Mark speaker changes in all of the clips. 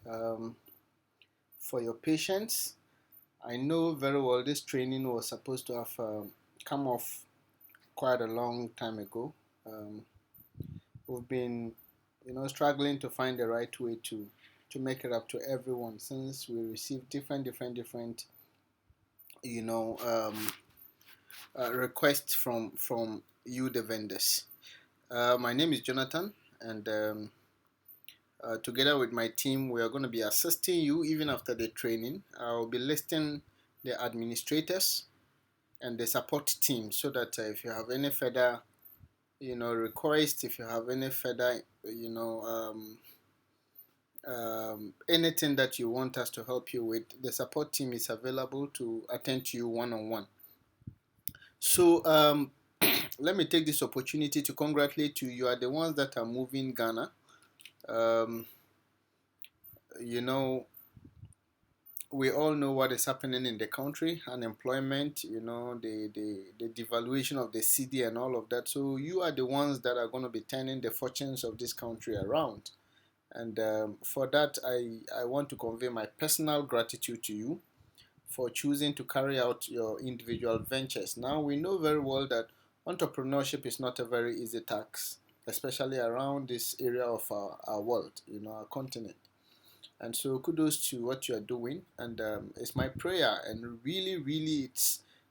Speaker 1: um, for your patience. I know very well this training was supposed to have come off quite a long time ago. Um, we've been, struggling to find the right way to make it up to everyone since we received different, you know, um, requests from you, the vendors. My name is Jonathan, and together with my team, we are going to be assisting you even after the training. I'll be listing the administrators and the support team so that if you have any further, requests, if you have any further, anything that you want us to help you with, the support team is available to attend to you one on one. So let me take this opportunity to congratulate you. You are the ones that are moving Ghana. Um, you know, we all know what is happening in the country, unemployment, the devaluation of the cedi and all of that. So you are the ones that are going to be turning the fortunes of this country around. And for that, I want to convey my personal gratitude to you for choosing to carry out your individual ventures. Now, we know very well that entrepreneurship is not a very easy task, especially around this area of our world, our continent. And so kudos to what you are doing, and it's my prayer, and really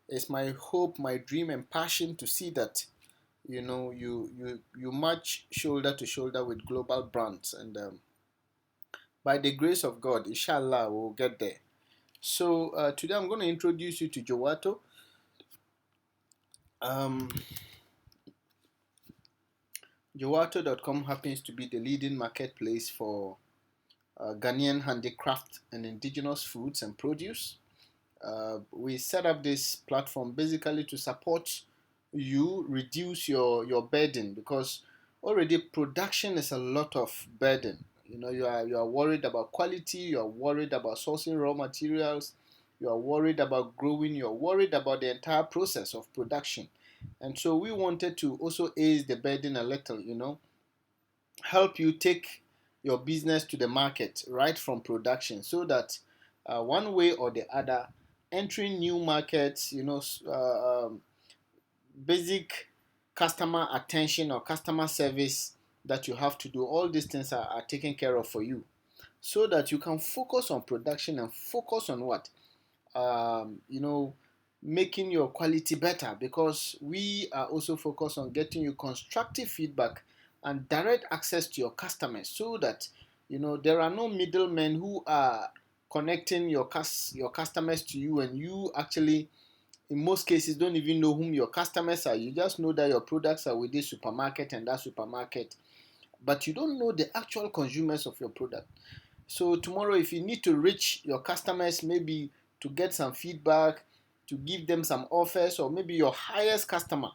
Speaker 1: it's my hope, my dream and passion to see that you match shoulder to shoulder with global brands, and by the grace of God, inshallah, we'll get there. So today I'm going to introduce you to Jowato. um, Jowato.com happens to be the leading marketplace for Ghanaian handicraft and indigenous foods and produce. We set up this platform basically to support you reduce your burden, because already production is a lot of burden. You are worried about quality, you are worried about sourcing raw materials, you are worried about growing, you are worried about the entire process of production. And so we wanted to also ease the burden a little, help you take your business to the market right from production, so that one way or the other, entering new markets, basic customer attention or customer service that you have to do, all these things are taken care of for you, so that you can focus on production and focus on what? Making your quality better, because we are also focused on getting you constructive feedback and direct access to your customers, so that there are no middlemen who are connecting your customers to you, and you actually in most cases don't even know whom your customers are. You just know that your products are with this supermarket and that supermarket, but you don't know the actual consumers of your product. So tomorrow, if you need to reach your customers, maybe to get some feedback, to give them some offers, or maybe your highest customer,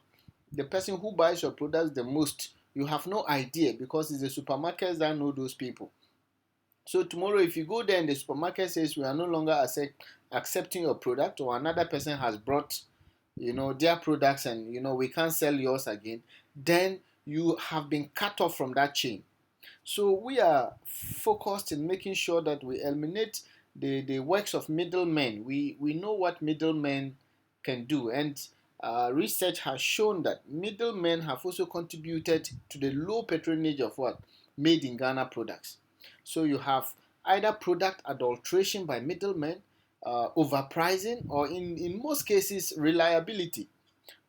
Speaker 1: the person who buys your products the most, you have no idea, because it's the supermarkets that know those people. So tomorrow, if you go there and the supermarket says we are no longer accepting your product, or another person has brought their products, and we can't sell yours again, then you have been cut off from that chain. So we are focused in making sure that we eliminate the works of middlemen. We know what middlemen can do, and research has shown that middlemen have also contributed to the low patronage of what? Made in Ghana products. So you have either product adulteration by middlemen, overpricing, or in most cases, reliability.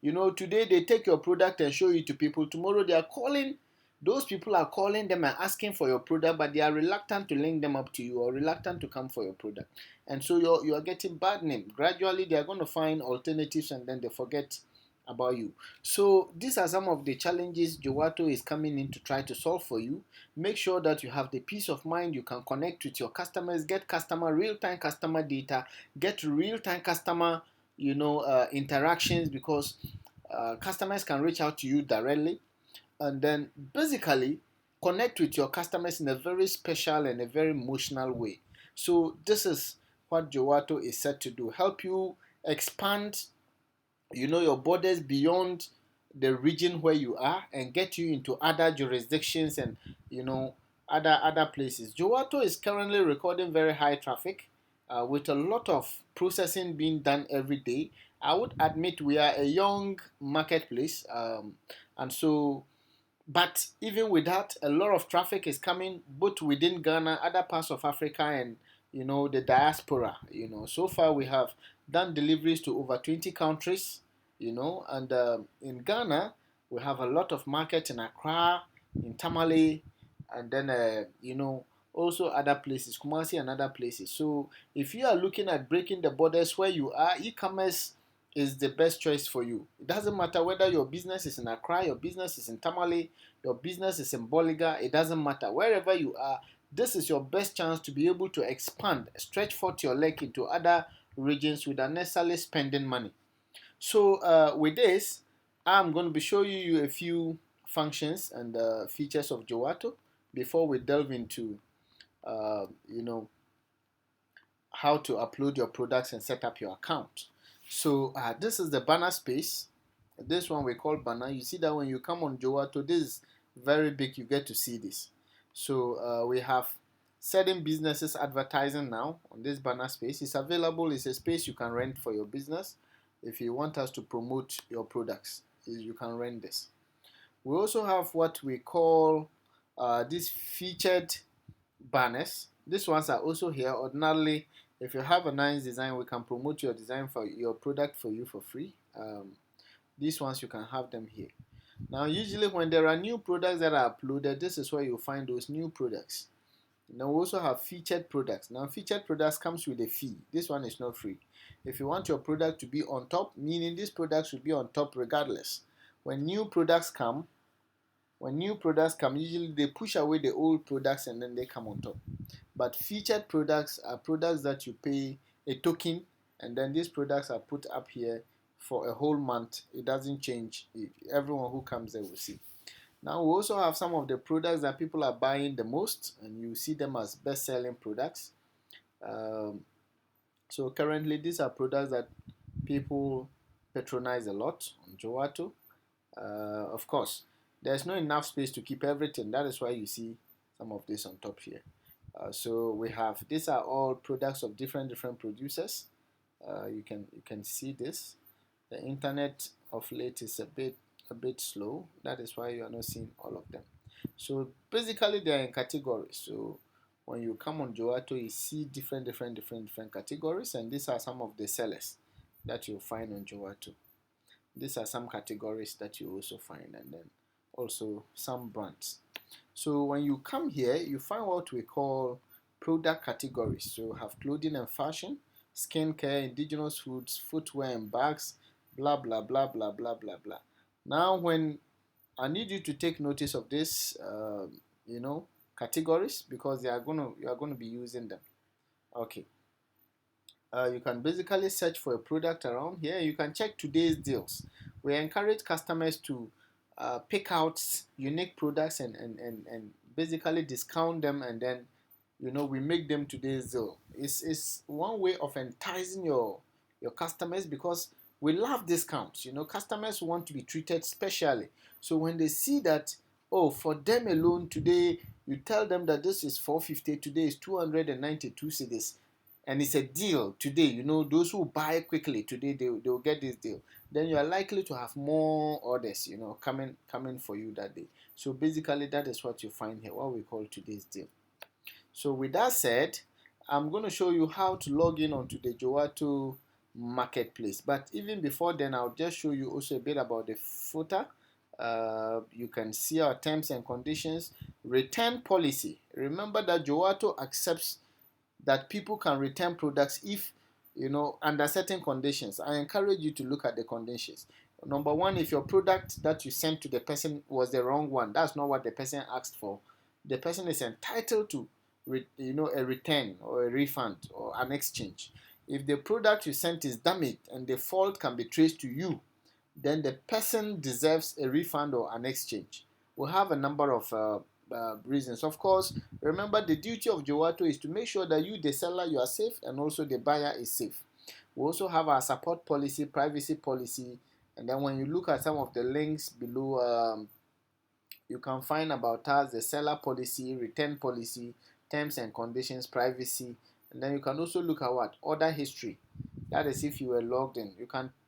Speaker 1: Today they take your product and show it to people. Tomorrow they are calling, those people are calling them and asking for your product, but they are reluctant to link them up to you, or reluctant to come for your product. And so you are getting bad name. Gradually they are going to find alternatives, and then they forget about you. So these are some of the challenges Jowato is coming in to try to solve for you. Make sure that you have the peace of mind, you can connect with your customers, get real-time customer data, get real-time customer interactions, because customers can reach out to you directly, and then basically connect with your customers in a very special and a very emotional way. So this is what Jowato is set to do: help you expand your borders beyond the region where you are, and get you into other jurisdictions, and other places. Jowato is currently recording very high traffic, with a lot of processing being done every day. I would admit we are a young marketplace, and so, but even with that, a lot of traffic is coming both within Ghana, other parts of Africa, and the diaspora. So far we have done deliveries to over 20 countries. And in Ghana we have a lot of market in Accra, in Tamale, and then also other places, Kumasi and other places. So if you are looking at breaking the borders where you are, e-commerce is the best choice for you. It doesn't matter whether your business is in Accra, your business is in Tamale, your business is in Boliga, it doesn't matter. Wherever you are, this is your best chance to be able to expand, stretch forth your leg into other regions without necessarily spending money. So with this, I'm going to be showing you a few functions and features of Jowato before we delve into uh, you know how to upload your products and set up your account. So this is the banner space. This one we call banner. You see that when you come on Jowato, this is very big. You get to see this. So we have certain businesses advertising now on this banner space. It's available. It's a space you can rent for your business. If you want us to promote your products, you can rent this. We also have what we call these featured banners. These ones are also here. Ordinarily, if you have a nice design, we can promote your design for your product for you for free. These ones you can have them here. Now, usually when there are new products that are uploaded, this is where you find those new products. Now, we also have featured products. Now, featured products comes with a fee. This one is not free. If you want your product to be on top, meaning this product should be on top regardless. When new products come, usually they push away the old products and then they come on top. But featured products are products that you pay a token, and then these products are put up here for a whole month. It doesn't change. Everyone who comes there will see. Now we also have some of the products that people are buying the most, and you see them as best-selling products. Um, so currently, these are products that people patronize a lot on Jowato. Of course, there's not enough space to keep everything. That is why you see some of this on top here. So we have, these are all products of different producers. You can see this. The internet of late is a bit slow. That is why you are not seeing all of them. So basically they are in categories. So when you come on Jowato, you see different categories, and these are some of the sellers that you'll find on Jowato. These are some categories that you also find, and then also some brands. So when you come here, you find what we call product categories. So you have clothing and fashion, skincare, indigenous foods, footwear and bags, blah blah blah blah blah blah blah. Now, when I need you to take notice of this, categories, because you are gonna be using them. Okay. You can basically search for a product around here. You can check today's deals. We encourage customers to pick out unique products and basically discount them, and then we make them today's deal. It's one way of enticing your customers, because we love discounts. Customers want to be treated specially. So when they see that, oh, for them alone today, you tell them that this is 450, today is 292 cedis, and it's a deal today. Those who buy quickly today, they'll get this deal. Then you are likely to have more orders, coming for you that day. So basically, that is what you find here, what we call today's deal. So with that said, I'm going to show you how to log in onto the Jowato marketplace. But even before then, I'll just show you also a bit about the footer. You can see our terms and conditions. Return policy. Remember that Jowato accepts that people can return products if, under certain conditions. I encourage you to look at the conditions. Number one, if your product that you sent to the person was the wrong one, that's not what the person asked for, the person is entitled to a return or a refund or an exchange. If the product you sent is damaged and the fault can be traced to you, then the person deserves a refund or an exchange. We have a number of reasons. Of course, remember the duty of Jowato is to make sure that you, the seller, you are safe, and also the buyer is safe. We also have our support policy, privacy policy, and then when you look at some of the links below You can find about us, the seller policy, return policy, terms and conditions, privacy, and then you can also look at what order history. That is if you were logged in.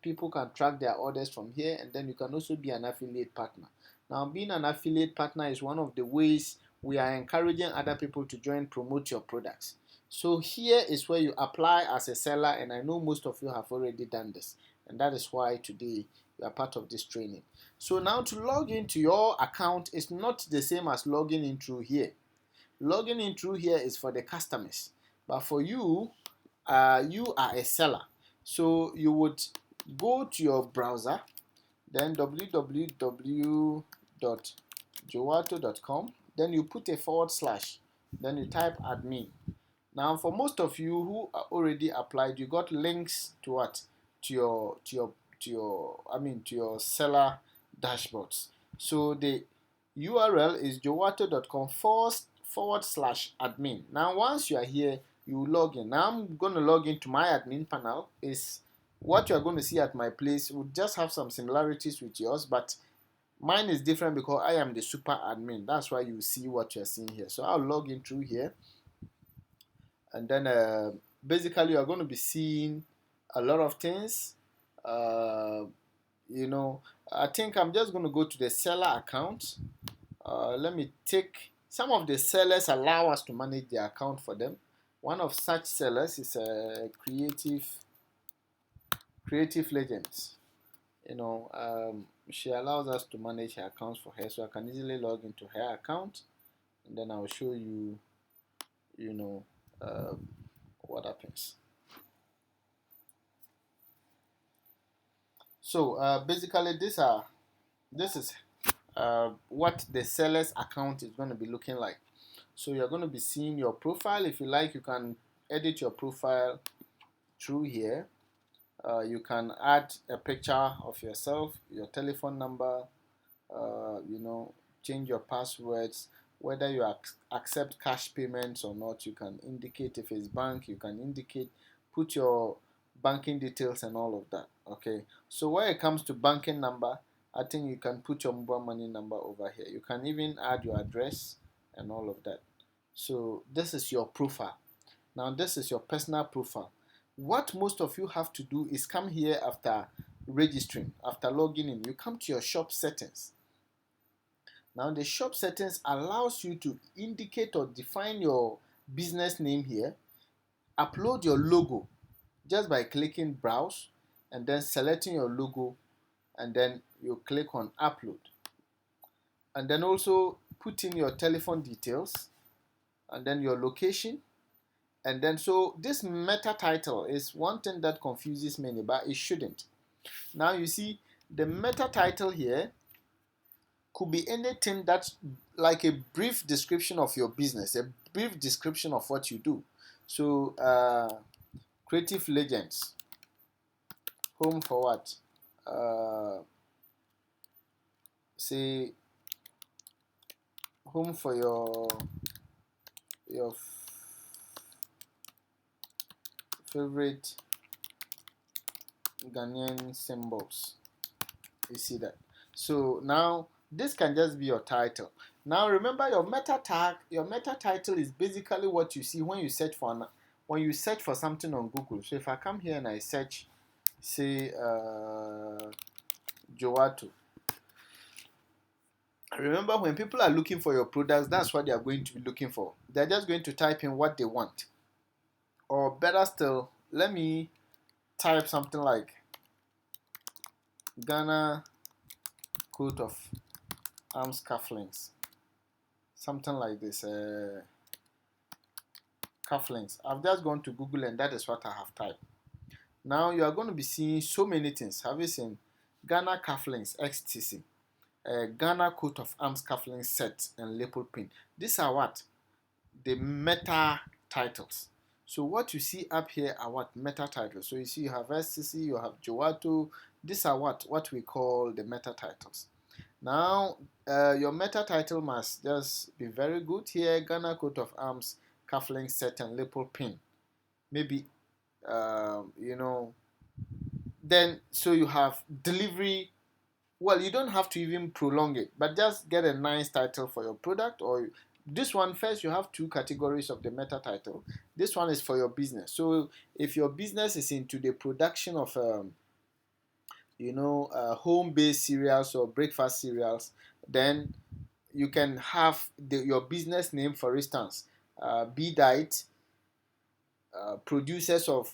Speaker 1: People can track their orders from here, and then you can also be an affiliate partner. Now, being an affiliate partner is one of the ways we are encouraging other people to join promote your products. So here is where you apply as a seller, and I know most of you have already done this, and that is why today you are part of this training. So now to log into your account is not the same as logging in through here. Logging in through here is for the customers, but for you, you are a seller. So you would go to your browser, then www.jowato.com, then you put a forward slash, then you type admin. Now, for most of you who are already applied, you got links to what? To your seller dashboards. So the URL is jowato.com forward slash admin. Now, once you are here, you log in. Now, I'm going to log into my admin panel. Is what you are going to see at my place will just have some similarities with yours, but mine is different because I am the super admin. That's why you see what you're seeing here. So I'll log in through here, and then basically you're going to be seeing a lot of things. Uh, you know, I think I'm just going to go to the seller account. Let me take some of the sellers allow us to manage the account for them. One of such sellers is a creative legends. She allows us to manage her accounts for her, so I can easily log into her account, and then I'll show you, you know, what happens. So basically, this is what the seller's account is going to be looking like. So you're going to be seeing your profile. If you like, you can edit your profile through here. You can add a picture of yourself, your telephone number, change your passwords, whether you accept cash payments or not. You can indicate if it's bank, you can indicate, put your banking details and all of that. Okay, so when it comes to banking number, I think you can put your mobile money number over here. You can even add your address and all of that. So this is your profile. Now this is your personal profile. What most of you have to do is come here after registering, after logging in. You come to your shop settings. Now the shop settings allows you to indicate or define your business name here, upload your logo just by clicking browse and then selecting your logo, and then you click on upload, and then also put in your telephone details and then your location. And then so this meta title is one thing that confuses many, but it shouldn't. Now you see the meta title here could be anything that's like a brief description of your business, a brief description of what you do. So creative legends, home for what? Say home for your favorite Ghanaian symbols. You see that? So now this can just be your title. Now remember your meta tag. Your meta title is basically what you see when you search for something on Google. So if I come here and I search, say Jowato. Remember, when people are looking for your products, that's what they are going to be looking for. They're just going to type in what they want. Or better still, let me type something like Ghana coat of arms cufflinks. Something like this. Cufflinks. I've just gone to Google and that is what I have typed. Now you are going to be seeing so many things. Have you seen Ghana cufflinks XTC? Ghana coat of arms cufflinks set and lapel pin. These are what? The meta titles. So what you see up here are what? Meta titles. So you see you have STC, you have Jowato. These are what we call the meta titles. Now your meta title must just be very good here. Ghana coat of arms cufflinks set and lapel pin. Maybe then so you have delivery well, you don't have to even prolong it, but just get a nice title for your product. Or this one, first you have two categories of the meta title. This one is for your business. So if your business is into the production of home-based cereals or breakfast cereals, then you can have your business name, for instance, Be Diet, producers of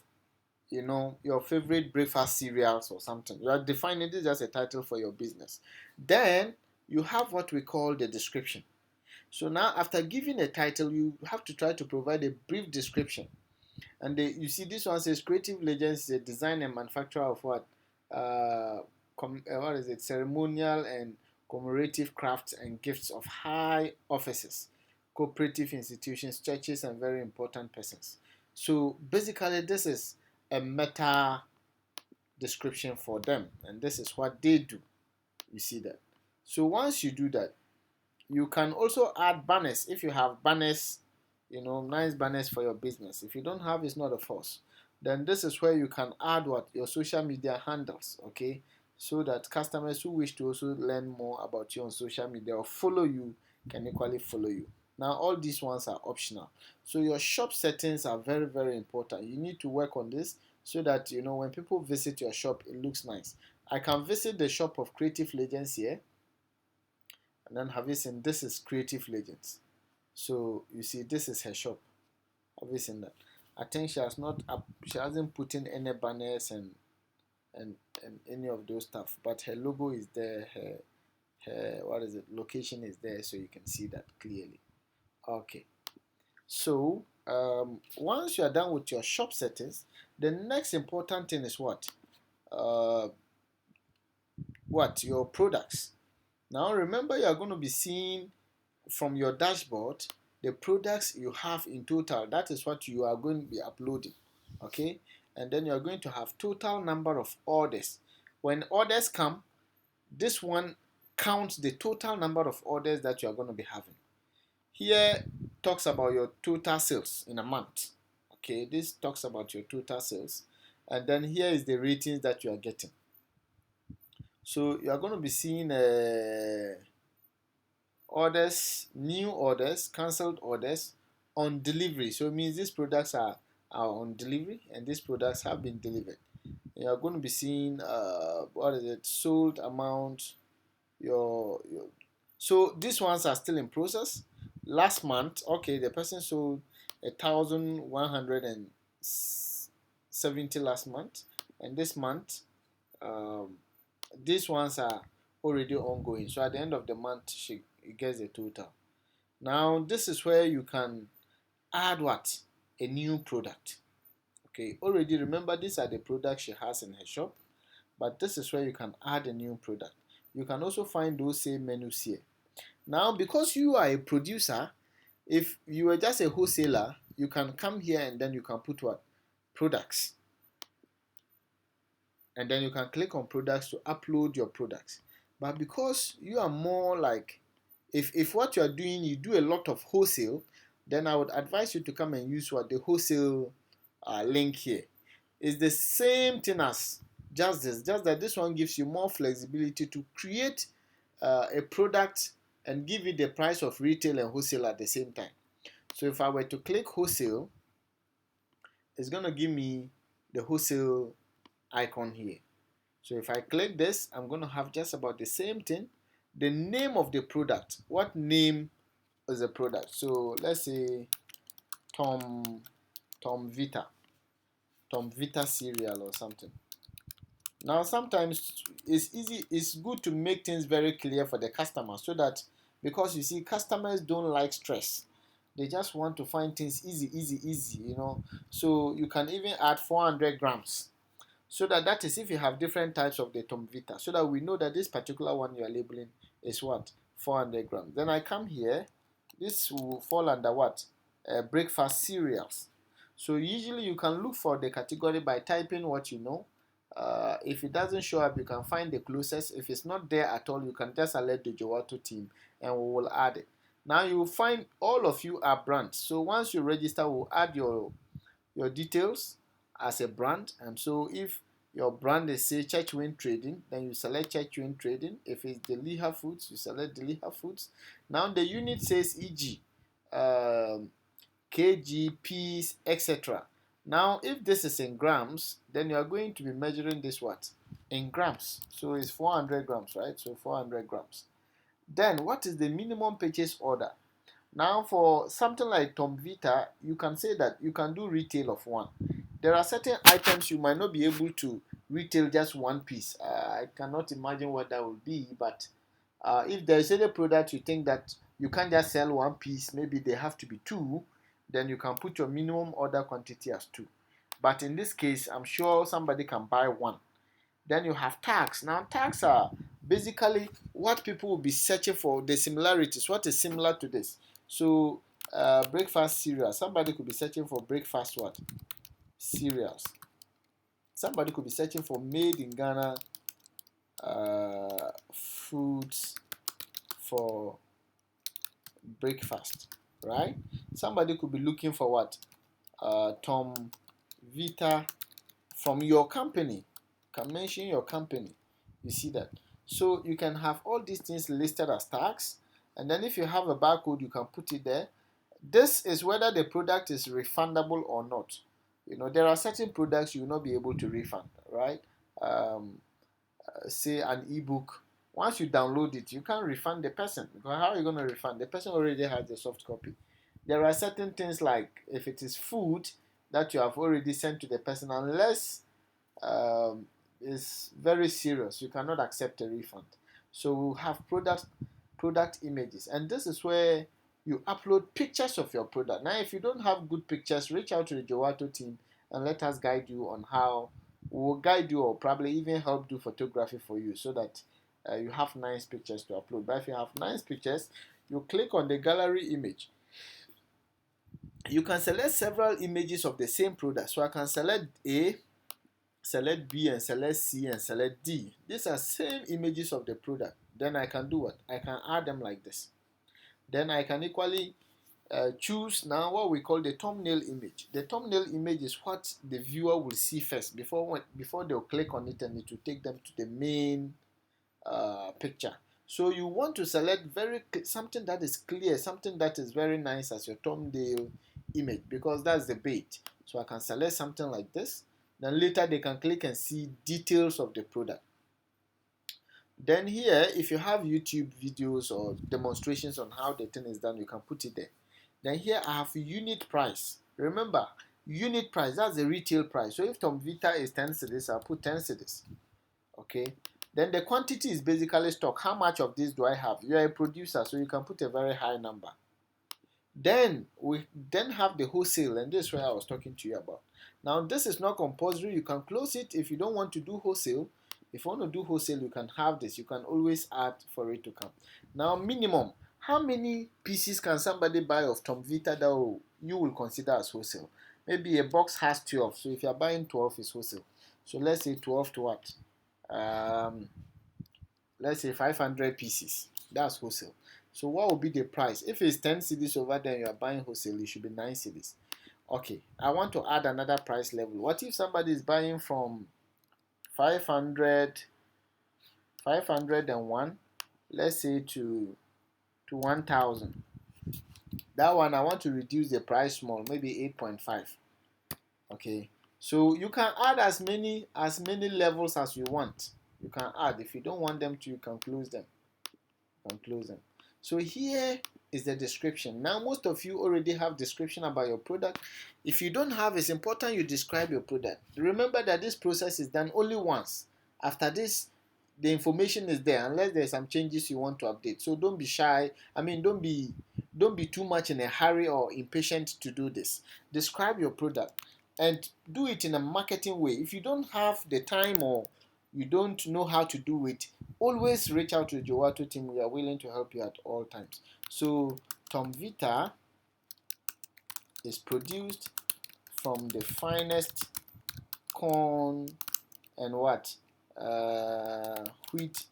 Speaker 1: your favorite breakfast cereals or something. You are defining this as a title for your business. Then you have what we call the description. So now, after giving a title, you have to try to provide a brief description. And you see, this one says Creative Legends is a design and manufacturer of what? What is it? Ceremonial and commemorative crafts and gifts of high offices, cooperative institutions, churches, and very important persons. So basically, this is a meta description for them, and this is what they do. You see that? So once you do that, you can also add banners if you have banners, nice banners for your business. If you don't have, it's not a force. Then this is where you can add what? Your social media handles, okay? So that customers who wish to also learn more about you on social media or follow you can equally follow you. Now, all these ones are optional. So your shop settings are very, very important. You need to work on this so that, when people visit your shop, it looks nice. I can visit the shop of Creative Legends here, and then have you seen this is Creative Legends. So you see, this is her shop. Have you seen that? I think she hasn't put in any banners and any of those stuff, but her logo is there. Her what is it? Location is there, so you can see that clearly. Okay. So once you are done with your shop settings, the next important thing is what? Uh, your products. Now remember, you are going to be seeing from your dashboard the products you have in total. That is what you are going to be uploading, okay? And then you are going to have total number of orders. When orders come, this one counts the total number of orders that you are going to be having. Here talks about your total sales in a month, okay? This talks about your total sales, and then here is the ratings that you are getting. So you are going to be seeing orders, new orders, cancelled orders, on delivery. So it means these products are on delivery and these products have been delivered. You are going to be seeing what is it, sold amount, your so these ones are still in process. Last month, okay, the person sold 1,170 last month, and this month um, these ones are already ongoing. So at the end of the month, she gets the total. Now, this is where you can add what? A new product. Okay, already remember these are the products she has in her shop, but this is where you can add a new product. You can also find those same menus here. Now, because you are a producer, if you are just a wholesaler, you can come here and then you can put what? Products. And then you can click on products to upload your products. But because you are more like, if what you are doing, you do a lot of wholesale, then I would advise you to come and use what the wholesale link here. It's the same thing as just that this one gives you more flexibility to create a product and give it the price of retail and wholesale at the same time. So if I were to click wholesale, it's going to give me the wholesale icon here. So if I click this, I'm going to have just about the same thing. The name of the product. What name is the product? So let's say Tom Tom Vita. Tom Vita cereal or something. Now sometimes it's good to make things very clear for the customer so that, because you see, customers don't like stress. They just want to find things easy. So you can even add 400 grams. So that is if you have different types of the Tom Vita, so that we know that this particular one you are labeling is what? 400 grams. Then I come here, this will fall under what? Breakfast cereals. So usually you can look for the category by typing what you know. If it doesn't show up, you can find the closest. If it's not there at all, you can just alert the Jowato team and we will add it. Now you will find all of you are brands. So once you register, we'll add your details as a brand. And so if your brand is say Churchwind Trading, then you select Churchwind Trading. If it's Deliha Foods, you select Deliha Foods. Now the unit says e.g. kg, piece, etc. Now if this is in grams, then you are going to be measuring this what? In grams. So it's 400 grams, right? So 400 grams. Then what is the minimum purchase order? Now for something like Tom Vita, you can say that you can do retail of one. There are certain items you might not be able to retail just one piece. I cannot imagine what that would be, but if there is any product you think that you can't just sell one piece, maybe they have to be two, then you can put your minimum order quantity as two. But in this case, I'm sure somebody can buy one. Then you have tags. Now tags are basically what people will be searching for, the similarities. What is similar to this? So breakfast cereal. Somebody could be searching for breakfast what? Cereals. Somebody could be searching for made in Ghana foods for breakfast, right? Somebody could be looking for what? Tom Vita from your company. You can mention your company. You see that? So you can have all these things listed as tags, and then if you have a barcode, you can put it there. This is whether the product is refundable or not. You know, there are certain products you will not be able to refund, right? Say an ebook. Once you download it, you can't refund the person, because how are you going to refund? The person already has the soft copy. There are certain things like if it is food that you have already sent to the person, unless is very serious, you cannot accept a refund. So we'll have product images, and this is where you upload pictures of your product. Now if you don't have good pictures, reach out to the Jowato team and let us guide you on how. We'll guide you or probably even help do photography for you, so that you have nice pictures to upload. But if you have nice pictures, you click on the gallery image. You can select several images of the same product. So I can select A, select B, and select C, and select D. These are same images of the product. Then I can do what? I can add them like this. Then I can equally choose now what we call the thumbnail image. The thumbnail image is what the viewer will see first before they'll click on it, and it will take them to the main picture. So you want to select something that is clear, something that is very nice as your thumbnail image, because that's the bait. So I can select something like this. Then later they can click and see details of the product. Then here, if you have YouTube videos or demonstrations on how the thing is done, you can put it there. Then here I have unit price. Remember, unit price, that's the retail price. So if Tom Vita is 10 cedis, I'll put 10 cedis. Okay. Then the quantity is basically stock. How much of this do I have? You are a producer, so you can put a very high number. Then we have the wholesale, and this is what I was talking to you about. Now this is not compulsory. You can close it if you don't want to do wholesale. If you want to do wholesale, you can have this. You can always add for it to come. Now minimum. How many pieces can somebody buy of Tom Vita that you will consider as wholesale? Maybe a box has 12. So if you are buying 12, it's wholesale. So let's say 12 to what? Let's say 500 pieces. That's wholesale. So what will be the price? If it's 10 cedis over there, you are buying wholesale, it should be 9 cedis. Okay, I want to add another price level. What if somebody is buying from 501, let's say to 1000? That one I want to reduce the price small, maybe 8.5. Okay, so you can add as many levels as you want. You can add. If you don't want them to, you can close them. So here is the description. Now most of you already have description about your product. If you don't have, it's important you describe your product. Remember that this process is done only once. After this, the information is there, unless there's some changes you want to update. So don't be shy. I mean, don't be too much in a hurry or impatient to do this. Describe your product and do it in a marketing way. If you don't have the time or you don't know how to do it, always reach out to the Jowato team. We are willing to help you at all times. So Tom Vita is produced from the finest corn and what? Wheat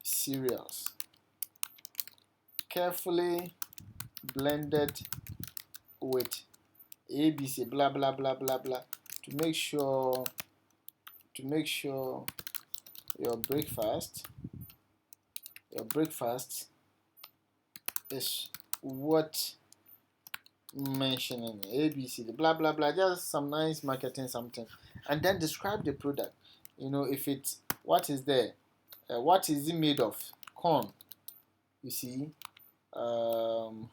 Speaker 1: cereals, carefully blended with ABC blah blah blah blah blah to make sure to make sure your breakfast is what mentioning ABC, blah blah blah, just some nice marketing something, and then describe the product. If it's what is there, what is it made of? Corn, you see,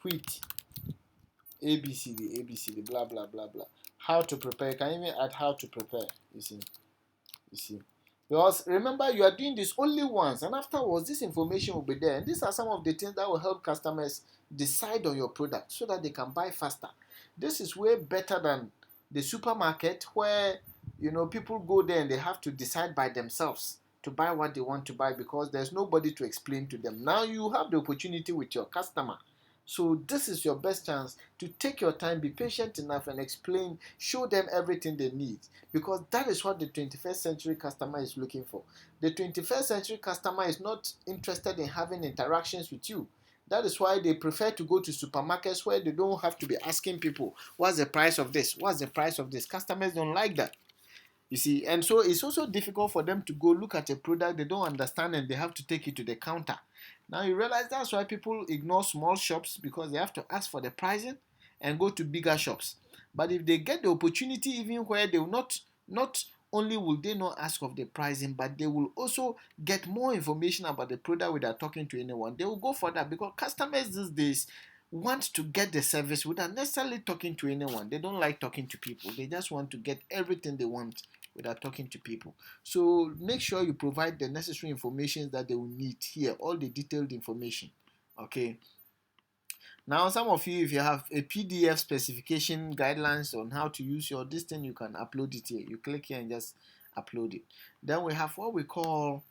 Speaker 1: wheat, ABCD, blah blah blah blah. How to prepare? You can even add how to prepare. You see. Because remember, you are doing this only once, and afterwards, this information will be there. And these are some of the things that will help customers decide on your product so that they can buy faster. This is way better than the supermarket where people go there and they have to decide by themselves to buy what they want to buy because there's nobody to explain to them. Now you have the opportunity with your customer. So this is your best chance to take your time, be patient enough and explain, show them everything they need, because that is what the 21st century customer is looking for. The 21st century customer is not interested in having interactions with you. That is why they prefer to go to supermarkets where they don't have to be asking people, what's the price of this? What's the price of this? Customers don't like that. You see, and so it's also difficult for them to go look at a product they don't understand and they have to take it to the counter. Now you realize that's why people ignore small shops, because they have to ask for the pricing and go to bigger shops. But if they get the opportunity, even where they will not only will they not ask of the pricing, but they will also get more information about the product without talking to anyone, they will go for that, because customers these days want to get the service without necessarily talking to anyone. They don't like talking to people. They just want to get everything they want without talking to people. So make sure you provide the necessary information that they will need here, all the detailed information. Okay. Now, some of you, if you have a PDF specification guidelines on how to use your this thing, you can upload it here. You click here and just upload it. Then we have what we call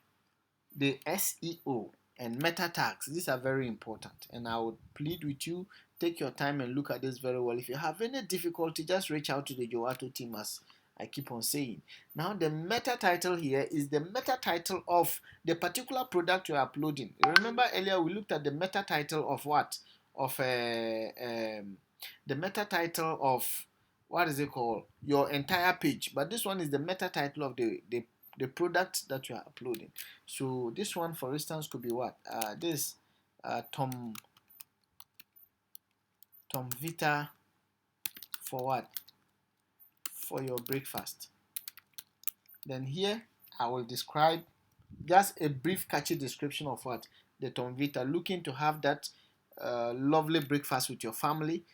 Speaker 1: the SEO and meta tags. These are very important, and I would plead with you, take your time and look at this very well. If you have any difficulty, just reach out to the Jowato team, as I keep on saying. Now, the meta title here is the meta title of the particular product you're uploading. Remember earlier we looked at the meta title of what? Of the meta title of, what is it called? Your entire page. But this one is the meta title of the product that you are uploading. So this one, for instance, could be what? This Tom Vita for what? For your breakfast. Then here I will describe just a brief catchy description of what? The Tom Vita. Looking to have that lovely breakfast with your family,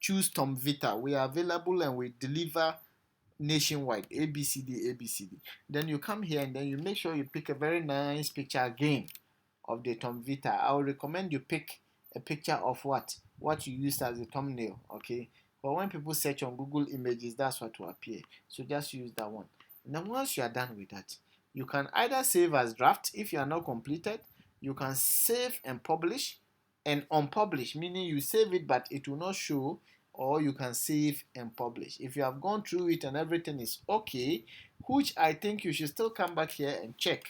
Speaker 1: choose Tom Vita. We are available and we deliver nationwide. ABCD. Then you come here and then you make sure you pick a very nice picture again of the Tom Vita. I would recommend you pick a picture of what you used as a thumbnail. Okay, but when people search on Google Images, that's what will appear. So just use that one. And then once you are done with that, you can either save as draft if you are not completed. You can save and publish, and unpublish, meaning you save it but it will not show, or you can save and publish. If you have gone through it and everything is okay, which I think you should still come back here and check.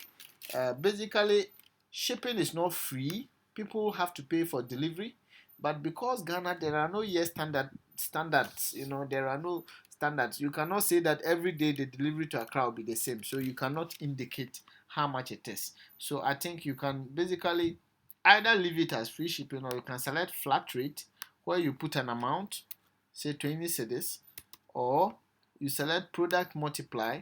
Speaker 1: Basically, shipping is not free. People have to pay for delivery, but because Ghana, there are no year standards. There are no standards. You cannot say that every day the delivery to Accra will be the same, so you cannot indicate how much it is. So I think you can basically either leave it as free shipping, or you can select flat rate, where you put an amount, say 20 cedis, or you select product multiply,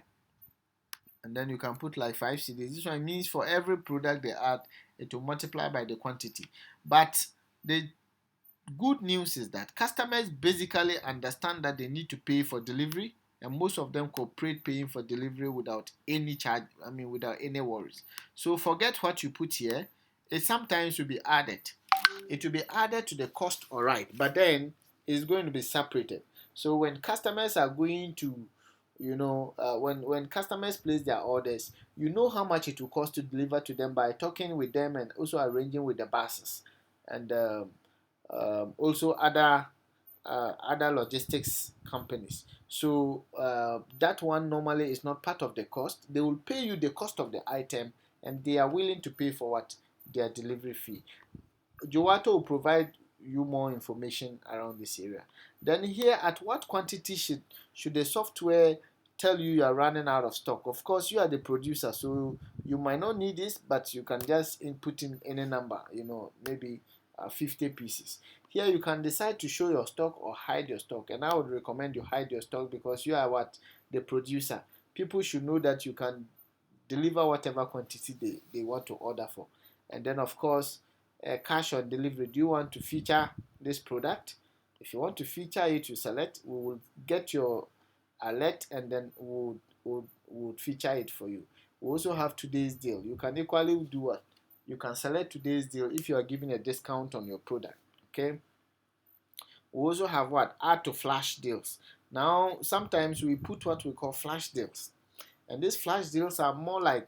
Speaker 1: and then you can put like 5 cedis. This one means for every product they add, it will multiply by the quantity. But the good news is that customers basically understand that they need to pay for delivery, and most of them cooperate paying for delivery without any charge, without any worries. So forget what you put here. It sometimes will be added. It will be added to the cost, all right, but then it's going to be separated. So when customers are going to, when customers place their orders, you know how much it will cost to deliver to them by talking with them and also arranging with the buses and also other logistics companies. So that one normally is not part of the cost. They will pay you the cost of the item, and they are willing to pay for what? Their delivery fee. Jowato will provide you more information around this area. Then here, at what quantity should the software tell you are running out of stock. Of course, you are the producer, so you might not need this, but you can just input in any number, maybe 50 pieces. Here you can decide to show your stock or hide your stock, and I would recommend you hide your stock because you are what? The producer. People should know that you can deliver whatever quantity they want to order for. And then, of course, cash on delivery. Do you want to feature this product? If you want to feature it, you select. We will get your alert, and then we'll feature it for you. We also have today's deal. You can equally do what? You can select today's deal if you are giving a discount on your product. Okay. We also have what? Add to flash deals. Now, sometimes we put what we call flash deals, and these flash deals are more like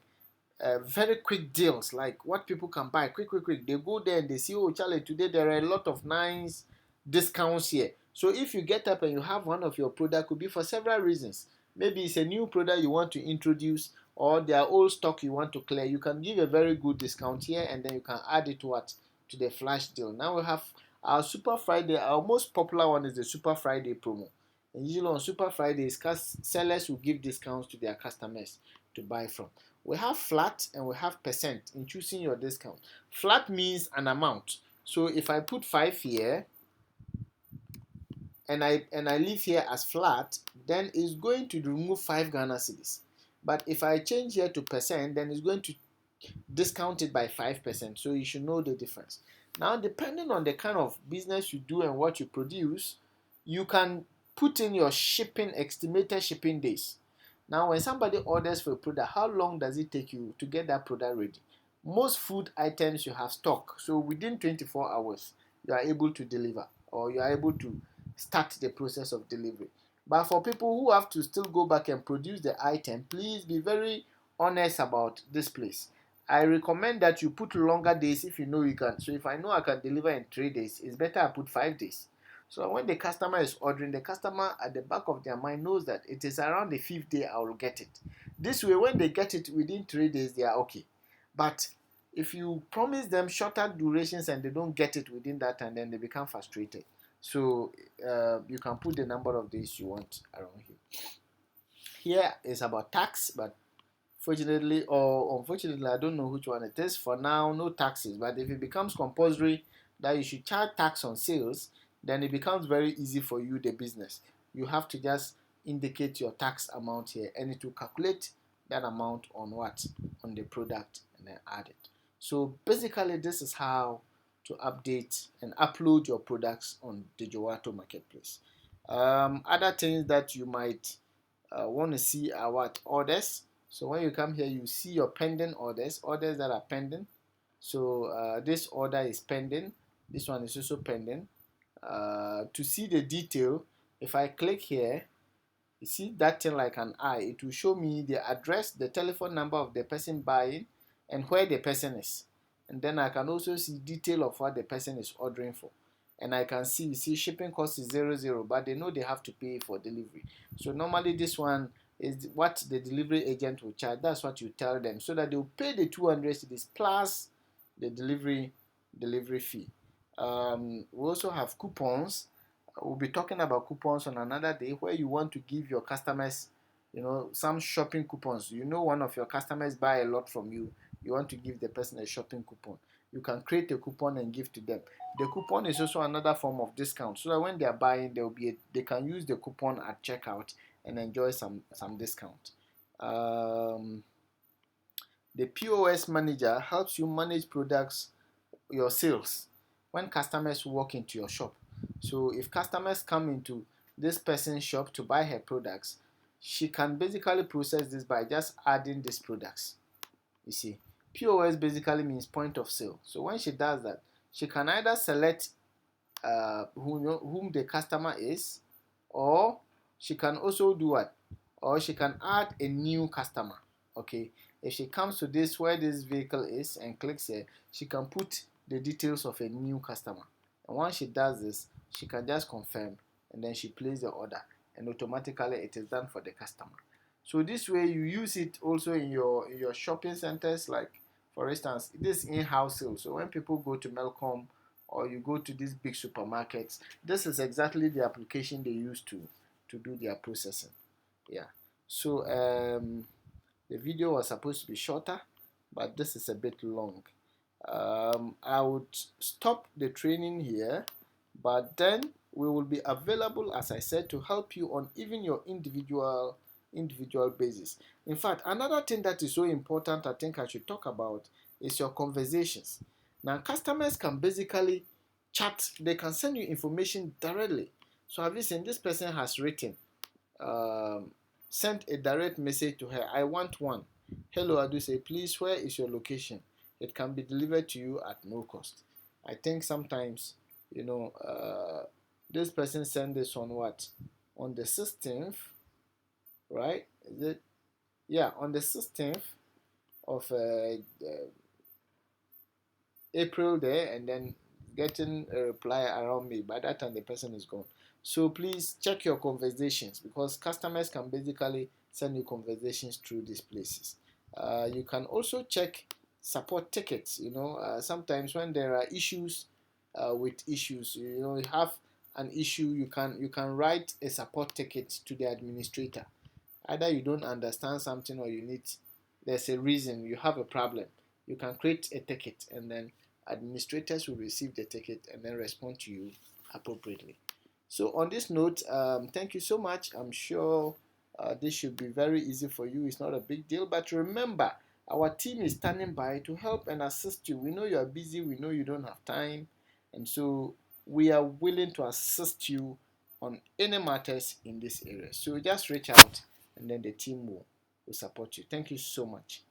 Speaker 1: very quick deals, like what people can buy quick. They go there and they see, oh Charlie, today there are a lot of nice discounts here. So if you get up and you have one of your product, could be for several reasons. Maybe it's a new product you want to introduce, or their old stock you want to clear. You can give a very good discount here, and then you can add it to the flash deal. Now we have our Super Friday. Our most popular one is the Super Friday promo. And usually on Super Fridays, sellers will give discounts to their customers to buy from. We have flat and we have percent in choosing your discount. Flat means an amount. So if I put 5 here and I leave here as flat, then it's going to remove 5 Ghana cedis. But if I change here to percent, then it's going to discount it by 5%. So you should know the difference. Now, depending on the kind of business you do and what you produce, you can put in your estimated shipping days. Now, when somebody orders for a product, how long does it take you to get that product ready? Most food items you have stock, so within 24 hours, you are able to deliver, or you are able to start the process of delivery. But for people who have to still go back and produce the item, please be very honest about this place. I recommend that you put longer days if you know you can. So if I know I can deliver in 3 days, it's better I put 5 days. So when the customer is ordering, the customer at the back of their mind knows that it is around the 5th day I will get it. This way, when they get it within 3 days, they are okay. But if you promise them shorter durations and they don't get it within that time, then they become frustrated. So you can put the number of days you want around here. Here is about tax, but fortunately or unfortunately, I don't know which one it is. For now, no taxes. But if it becomes compulsory that you should charge tax on sales, then it becomes very easy for you, the business. You have to just indicate your tax amount here, and it will calculate that amount on what? On the product, and then add it. So basically, this is how to update and upload your products on the Jowato marketplace. Other things that you might want to see are what? Orders. So when you come here, you see your pending orders that are pending. So this order is pending. This one is also pending. To see the detail, if I click here, you see that thing like an eye. It will show me the address, the telephone number of the person buying, and where the person is. And then I can also see detail of what the person is ordering for. And I can see, shipping cost is 00, but they know they have to pay for delivery. So normally this one is what the delivery agent will charge. That's what you tell them, so that they'll pay the 200 cedis plus the delivery fee. We also have coupons. We'll be talking about coupons on another day, where you want to give your customers, some shopping coupons. One of your customers buy a lot from you. You want to give the person a shopping coupon. You can create a coupon and give to them. The coupon is also another form of discount, so that when they are buying, they can use the coupon at checkout and enjoy some discount. The POS Manager helps you manage your sales when customers walk into your shop. So if customers come into this person's shop to buy her products, she can basically process this by just adding these products. You see, POS basically means point of sale. So when she does that, she can either select whom the customer is, or she can also do what? Or she can add a new customer. Okay, if she comes to this where this vehicle is and clicks here, she can put the details of a new customer. And once she does this, she can just confirm, and then she places the order, and automatically it is done for the customer. So this way you use it also in your shopping centers, like for instance, this in-house sale. So when people go to Melcom or you go to these big supermarkets, this is exactly the application they use to do their processing. Yeah. So the video was supposed to be shorter, but this is a bit long. I would stop the training here, but then we will be available, as I said, to help you on even your individual basis. In fact, another thing that is so important I think I should talk about is your conversations. Now, customers can basically chat, they can send you information directly. So have you seen this person has written, um, sent a direct message to her, I want one. Hello, Aduse, please, where is your location? It can be delivered to you at no cost. I think sometimes, this person sent this on what? On the 16th, right? Is it? Yeah, on the 16th of April there, and then getting a reply around May. By that time, the person is gone. So please check your conversations, because customers can basically send you conversations through these places. You can also check support tickets. Sometimes when there are issues with issues, you have an issue, you can write a support ticket to the administrator. Either you don't understand something, or there's a reason, you have a problem. You can create a ticket, and then administrators will receive the ticket and then respond to you appropriately. So on this note, thank you so much. I'm sure this should be very easy for you. It's not a big deal, but remember, our team is standing by to help and assist you. We know you are busy, we know you don't have time, and so we are willing to assist you on any matters in this area. So just reach out, and then the team will support you. Thank you so much.